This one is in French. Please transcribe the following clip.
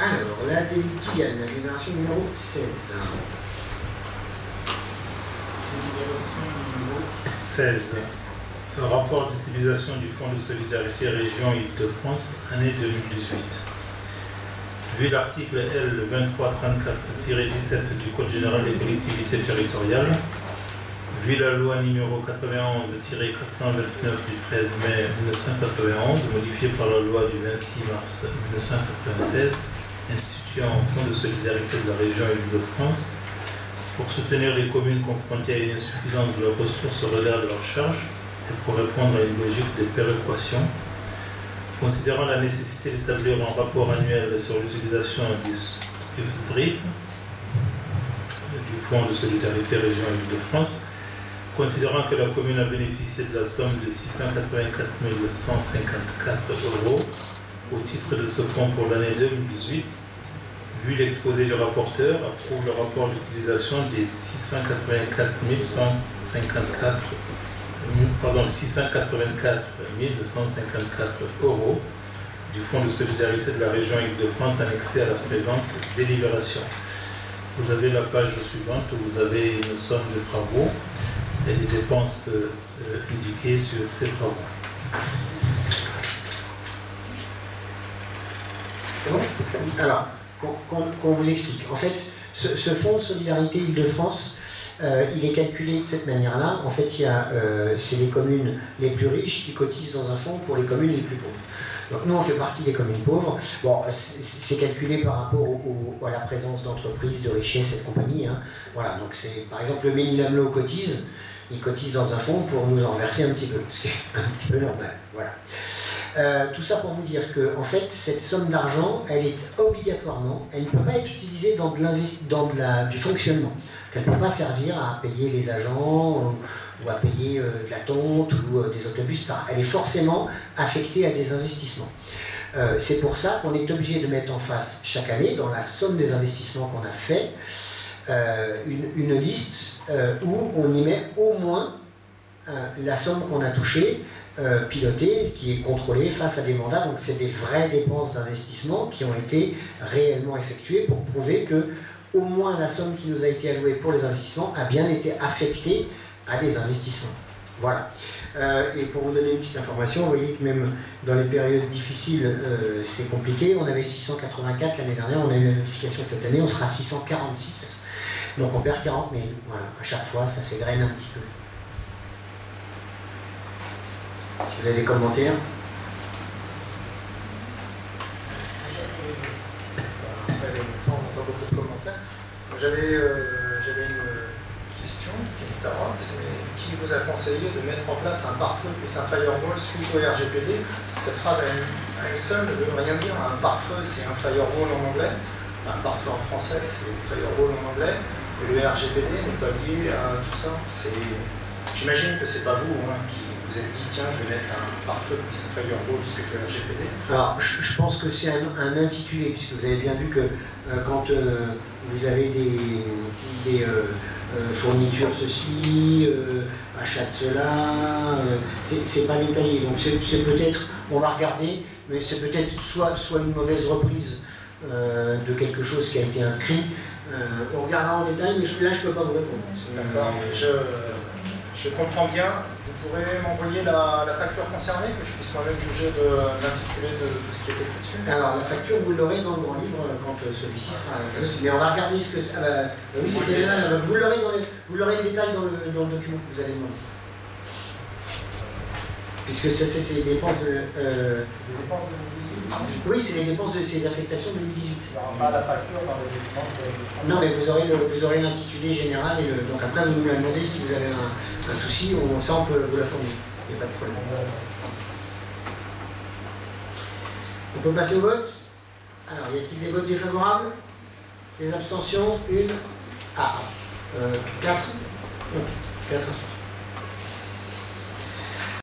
Alors, la Diane, la libération numéro 16. Libération numéro 16. Un rapport d'utilisation du Fonds de solidarité région Île-de-France, année 2018. Vu l'article L 2334-17 du Code général des collectivités territoriales, vu la loi numéro 91-429 du 13 mai 1991, modifiée par la loi du 26 mars 1996, instituant un fonds de solidarité de la région Île-de-France pour soutenir les communes confrontées à une insuffisance de leurs ressources au regard de leurs charges et pour répondre à une logique de péréquation, considérant la nécessité d'établir un rapport annuel sur l'utilisation du SDRIF, du Fonds de solidarité région Île-de-France, considérant que la commune a bénéficié de la somme de 684 154 € au titre de ce fonds pour l'année 2018, vu l'exposé du rapporteur, approuve le rapport d'utilisation des 684 154 € du Fonds de solidarité de la région Île-de-France annexé à la présente délibération. Vous avez la page suivante où vous avez une somme de travaux et les dépenses indiquées sur ces travaux. Bon. Alors, qu'on vous explique. En fait, ce fonds de solidarité Île-de-France, il est calculé de cette manière-là. En fait, c'est les communes les plus riches qui cotisent dans un fonds pour les communes les plus pauvres. Donc nous, on fait partie des communes pauvres. Bon, c'est calculé par rapport à la présence d'entreprises, de richesses et de compagnies. Hein. Voilà, donc c'est par exemple le Ménilamlo cotise. Il cotise dans un fonds pour nous en verser un petit peu, ce qui est un petit peu normal. Voilà. Tout ça pour vous dire que en fait, cette somme d'argent, elle est obligatoirement, elle ne peut pas être utilisée dans du fonctionnement. Elle ne peut pas servir à payer les agents ou à payer de la tonte ou des autobus. Elle est forcément affectée à des investissements. C'est pour ça qu'on est obligé de mettre en face chaque année, dans la somme des investissements qu'on a fait, une liste où on y met au moins la somme qu'on a touchée, pilotée, qui est contrôlée face à des mandats. Donc c'est des vraies dépenses d'investissement qui ont été réellement effectuées pour prouver que au moins la somme qui nous a été allouée pour les investissements a bien été affectée à des investissements. Voilà. Et pour vous donner une petite information, vous voyez que même dans les périodes difficiles, c'est compliqué. On avait 684 l'année dernière, on a eu la notification cette année, on sera 646. Donc on perd 40 000. Voilà. À chaque fois, ça s'égrène un petit peu. Si vous avez des commentaires. J'avais une question qui est à droite, qui vous a conseillé de mettre en place un pare-feu plus un firewall suite au RGPD. Cette phrase à elle seule ne veut rien dire. Un pare-feu, c'est un firewall en anglais. Un pare-feu en français, c'est firewall en anglais. Et le RGPD n'est pas lié à tout ça. J'imagine que c'est pas vous qui vous êtes dit tiens, je vais mettre un pare-feu plus un firewall suite au RGPD. Alors, je pense que c'est un intitulé, puisque vous avez bien vu que quand vous avez des fournitures ceci, achat de cela, c'est pas détaillé. Donc c'est peut-être, on va regarder, mais c'est peut-être soit une mauvaise reprise de quelque chose qui a été inscrit. On regardera en détail, mais là je peux pas vous répondre. D'accord, je comprends bien. Vous pourrez m'envoyer la facture concernée, que je puisse moi-même juger de l'intitulé de tout ce qui est écrit dessus. Alors la facture, vous l'aurez dans le grand livre quand celui-ci sera juste. Mais on va regarder ce que c'est. Oui, c'était là. Donc vous l'aurez le détail dans le document que vous allez demander. Puisque ça, c'est les dépenses de. C'est les dépenses de 2018. Oui, c'est les dépenses de ces affectations 2018. Il n'y aura pas la facture dans les documents de... Non, mais vous aurez l'intitulé général et donc après vous nous la demandez si vous avez un souci, ça on peut vous la fournir. Il n'y a pas de problème. On peut passer au vote. Alors, y a-t-il des votes défavorables? Des abstentions? Une. Ah, 4. Ok, 4 abstentions.